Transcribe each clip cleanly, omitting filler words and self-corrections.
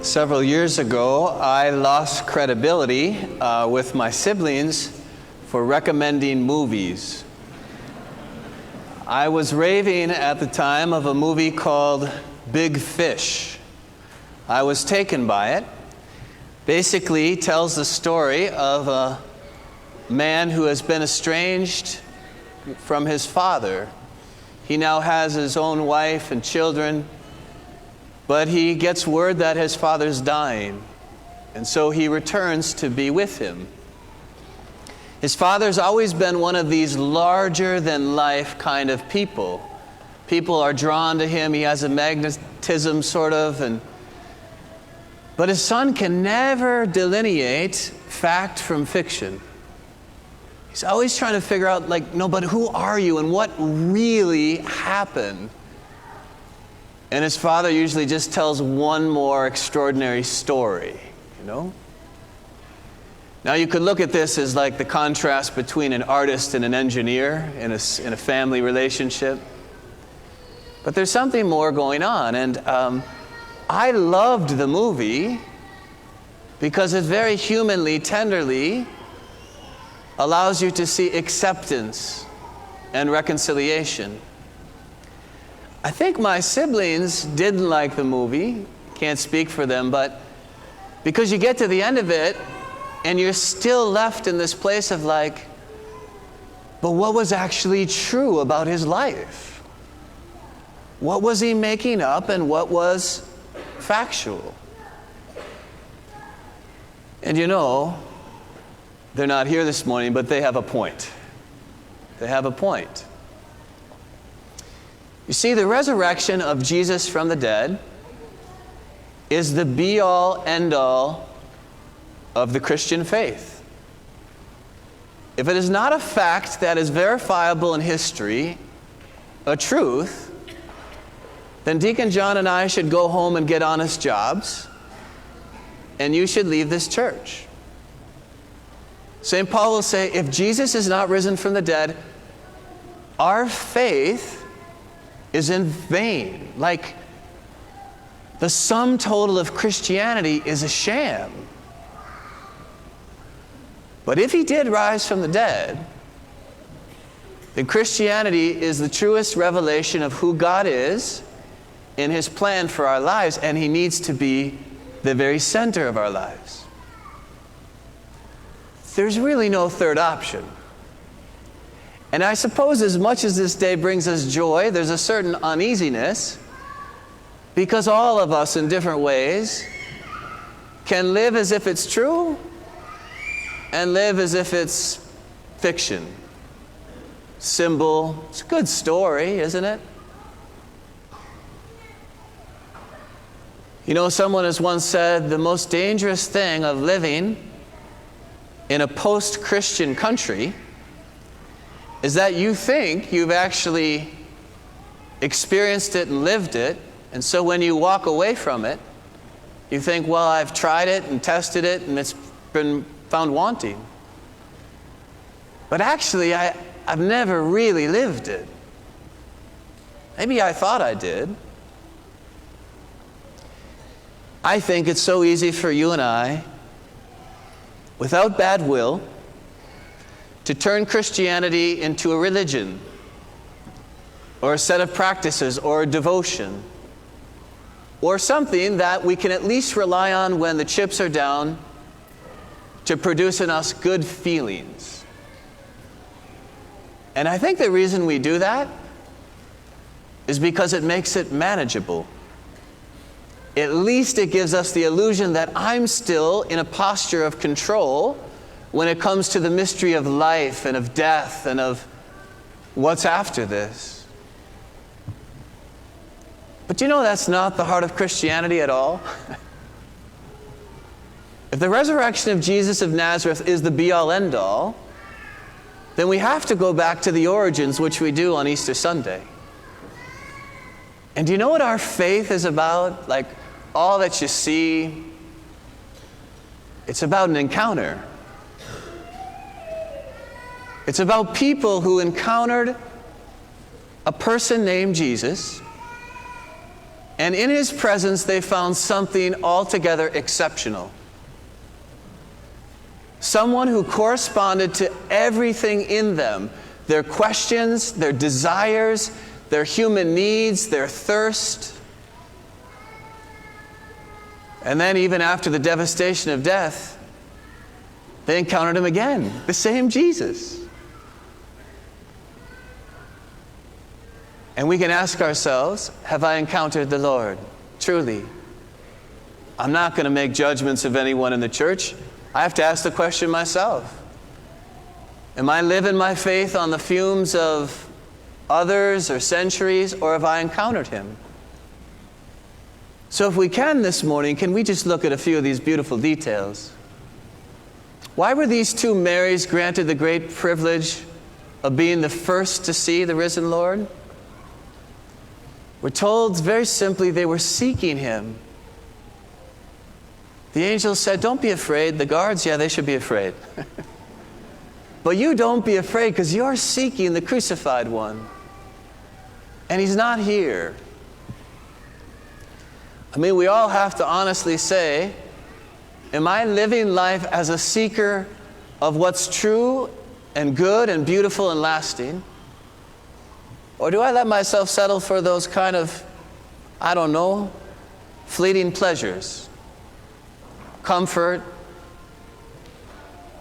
Several years ago, I lost credibility with my siblings for recommending movies. I was raving at the time of a movie called Big Fish. I was taken by it. Basically, tells the story of a man who has been estranged from his father. He now has his own wife and children, but he gets word that his father's dying, and so he returns to be with him. His father's always been one of these larger-than-life kind of people. People are drawn to him. He has a magnetism, sort of, but his son can never delineate fact from fiction. He's always trying to figure out, but who are you and what really happened? And his father usually just tells one more extraordinary story, Now you could look at this as like the contrast between an artist and an engineer in a family relationship. But there's something more going on. And I loved the movie because it very humanly, tenderly allows you to see acceptance and reconciliation. I think my siblings didn't like the movie. Can't speak for them, but because you get to the end of it and you're still left in this place of but what was actually true about his life? What was he making up and what was factual? And they're not here this morning, but they have a point. They have a point. You see, the resurrection of Jesus from the dead is the be-all, end-all of the Christian faith. If it is not a fact that is verifiable in history, a truth, then Deacon John and I should go home and get honest jobs, and you should leave this church. St. Paul will say, if Jesus is not risen from the dead, our faith is in vain. The sum total of Christianity is a sham. But if he did rise from the dead, then Christianity is the truest revelation of who God is in his plan for our lives, and he needs to be the very center of our lives. There's really no third option. And I suppose as much as this day brings us joy, there's a certain uneasiness because all of us in different ways can live as if it's true and live as if it's fiction. Symbol. It's a good story, isn't it? Someone has once said the most dangerous thing of living in a post-Christian country is that you think you've actually experienced it and lived it, and so when you walk away from it, you think, well, I've tried it and tested it, and it's been found wanting. But actually, I've never really lived it. Maybe I thought I did. I think it's so easy for you and I, without bad will, to turn Christianity into a religion or a set of practices or a devotion or something that we can at least rely on when the chips are down to produce in us good feelings. And I think the reason we do that is because it makes it manageable. At least it gives us the illusion that I'm still in a posture of control when it comes to the mystery of life and of death and of what's after this. But that's not the heart of Christianity at all. If the resurrection of Jesus of Nazareth is the be-all, end-all, then we have to go back to the origins, which we do on Easter Sunday. And do you know what our faith is about? All that you see, it's about an encounter. It's about people who encountered a person named Jesus And in his presence, they found something altogether exceptional. Someone who corresponded to everything in them, their questions, their desires, their human needs, their thirst. And then even after the devastation of death, they encountered him again, the same Jesus. And we can ask ourselves, have I encountered the Lord? Truly. I'm not going to make judgments of anyone in the church. I have to ask the question myself. Am I living my faith on the fumes of others or centuries, or have I encountered him? So if we can this morning, can we just look at a few of these beautiful details? Why were these two Marys granted the great privilege of being the first to see the risen Lord? We're told very simply they were seeking him. The angel said, don't be afraid. The guards, yeah, they should be afraid. But you don't be afraid because you're seeking the crucified one. And he's not here. I mean, we all have to honestly say, am I living life as a seeker of what's true and good and beautiful and lasting? Or do I let myself settle for those kind of, I don't know, fleeting pleasures? Comfort,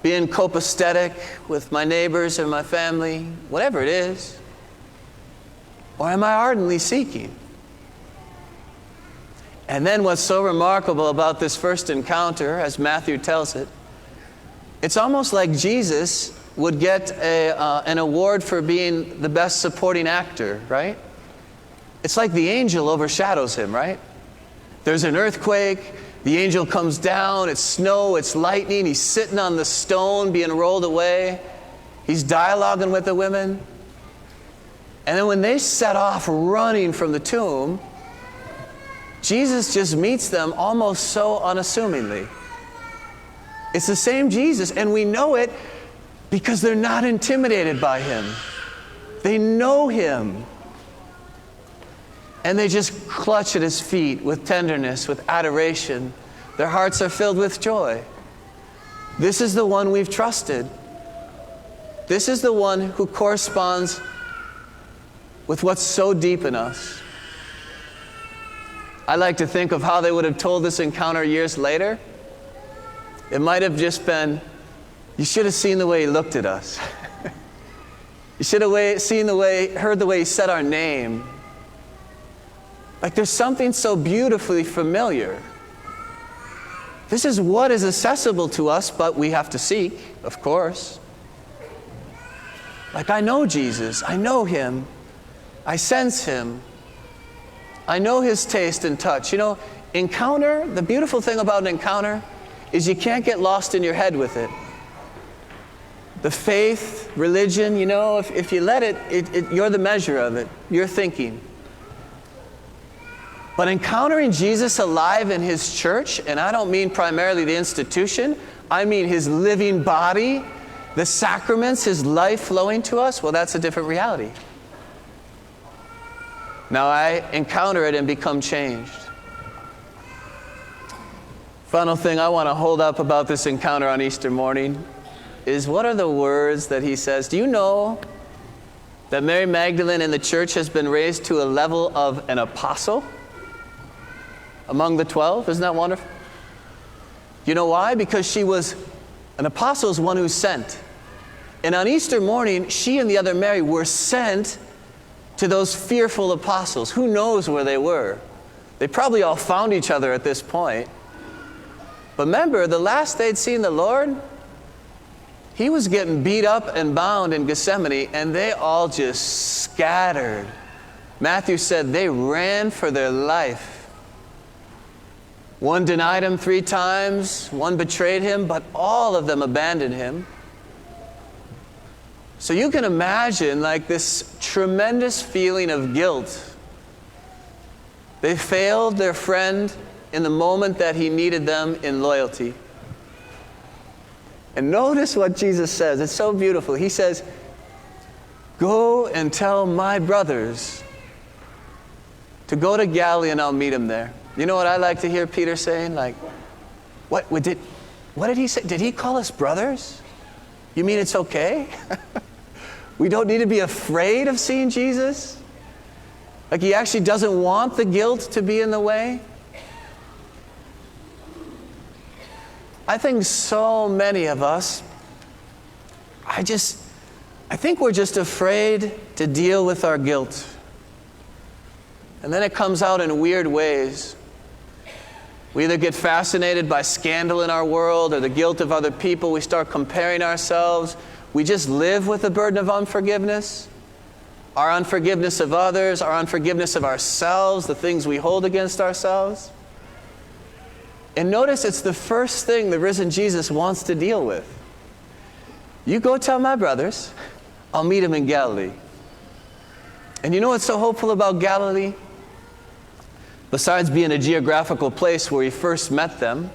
being copacetic with my neighbors and my family, whatever it is? Or am I ardently seeking? And then what's so remarkable about this first encounter, as Matthew tells it, it's almost like Jesus would get an award for being the best supporting actor, right? It's like the angel overshadows him, right? There's an earthquake. The angel comes down, it's snow, it's lightning, he's sitting on the stone being rolled away. He's dialoguing with the women. And then when they set off running from the tomb, Jesus just meets them almost so unassumingly. It's the same Jesus, and we know it because they're not intimidated by him. They know him. And they just clutch at his feet with tenderness, with adoration. Their hearts are filled with joy. This is the one we've trusted. This is the one who corresponds with what's so deep in us. I like to think of how they would have told this encounter years later. It might have just been, you should have seen the way he looked at us. You should have heard the way he said our name. Like there's something so beautifully familiar. This is what is accessible to us, but we have to seek, of course. Like I know Jesus, I know him, I sense him, I know his taste and touch. You know, encounter, the beautiful thing about an encounter is you can't get lost in your head with it. The faith, religion, you know, if you let it, you're the measure of it, you're thinking. But encountering Jesus alive in his church, and I don't mean primarily the institution, I mean his living body, the sacraments, his life flowing to us, well, that's a different reality. Now I encounter it and become changed. Final thing I want to hold up about this encounter on Easter morning is what are the words that he says? Do you know that Mary Magdalene in the church has been raised to a level of an apostle? Among the 12, isn't that wonderful? You know why? Because she was, an apostle is one who's sent. And on Easter morning, she and the other Mary were sent to those fearful apostles. Who knows where they were? They probably all found each other at this point. But remember, the last they'd seen the Lord, he was getting beat up and bound in Gethsemane, and they all just scattered. Matthew said they ran for their life. One denied him 3 times, one betrayed him, but all of them abandoned him. So you can imagine like this tremendous feeling of guilt. They failed their friend in the moment that he needed them in loyalty. And notice what Jesus says. It's so beautiful. He says, "Go and tell my brothers to go to Galilee and I'll meet him there. You know what I like to hear Peter saying? Like, what did he say? Did he call us brothers? You mean it's okay? We don't need to be afraid of seeing Jesus? Like he actually doesn't want the guilt to be in the way? I think so many of us, I think we're just afraid to deal with our guilt. And then it comes out in weird ways. We either get fascinated by scandal in our world or the guilt of other people. We start comparing ourselves. We just live with the burden of unforgiveness. Our unforgiveness of others, our unforgiveness of ourselves, the things we hold against ourselves. And notice it's the first thing the risen Jesus wants to deal with. You go tell my brothers, I'll meet them in Galilee. And you know what's so hopeful about Galilee? Besides being a geographical place where you first met them,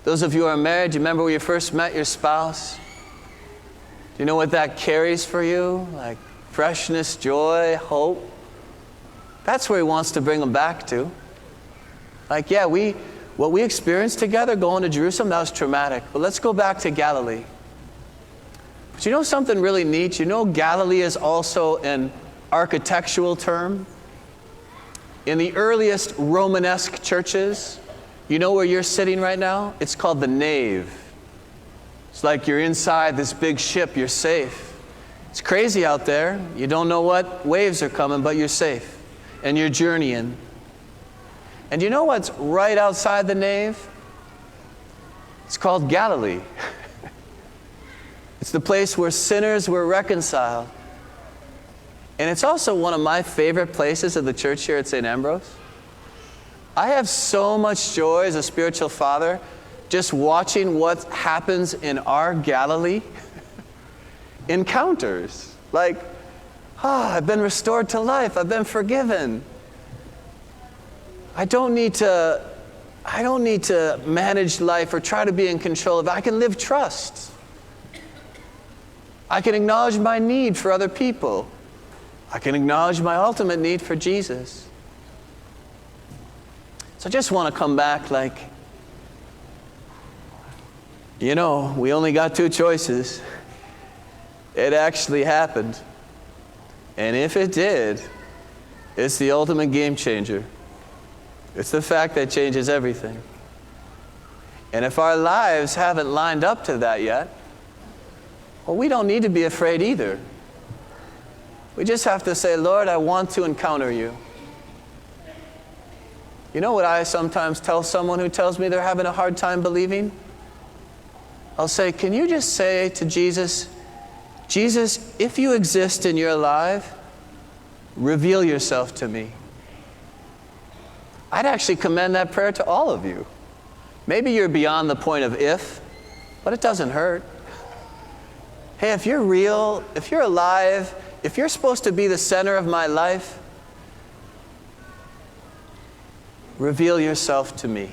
those of you who are married, do you remember where you first met your spouse? Do you know what that carries for you? Like freshness, joy, hope. That's where he wants to bring them back to. Like, yeah, what we experienced together going to Jerusalem, that was traumatic. But let's go back to Galilee. But you know something really neat? You know Galilee is also an architectural term. In the earliest Romanesque churches, you know where you're sitting right now? It's called the nave. It's like you're inside this big ship, you're safe. It's crazy out there. You don't know what waves are coming, but you're safe. And you're journeying. And you know what's right outside the nave? It's called Galilee. It's the place where sinners were reconciled. And it's also one of my favorite places of the church here at St. Ambrose. I have so much joy as a spiritual father just watching what happens in our Galilee encounters. Like, I've been restored to life. I've been forgiven. I don't need to manage life or try to be in control of it. I can live trust. I can acknowledge my need for other people. I can acknowledge my ultimate need for Jesus. So I just want to come back like, you know, we only got two choices. It actually happened. And if it did, it's the ultimate game changer. It's the fact that changes everything. And if our lives haven't lined up to that yet, well, we don't need to be afraid either. We just have to say, Lord, I want to encounter you. You know what I sometimes tell someone who tells me they're having a hard time believing? I'll say, can you just say to Jesus, Jesus, if you exist and you're alive, reveal yourself to me. I'd actually commend that prayer to all of you. Maybe you're beyond the point of if, but it doesn't hurt. Hey, if you're real, if you're alive, if you're supposed to be the center of my life, reveal yourself to me.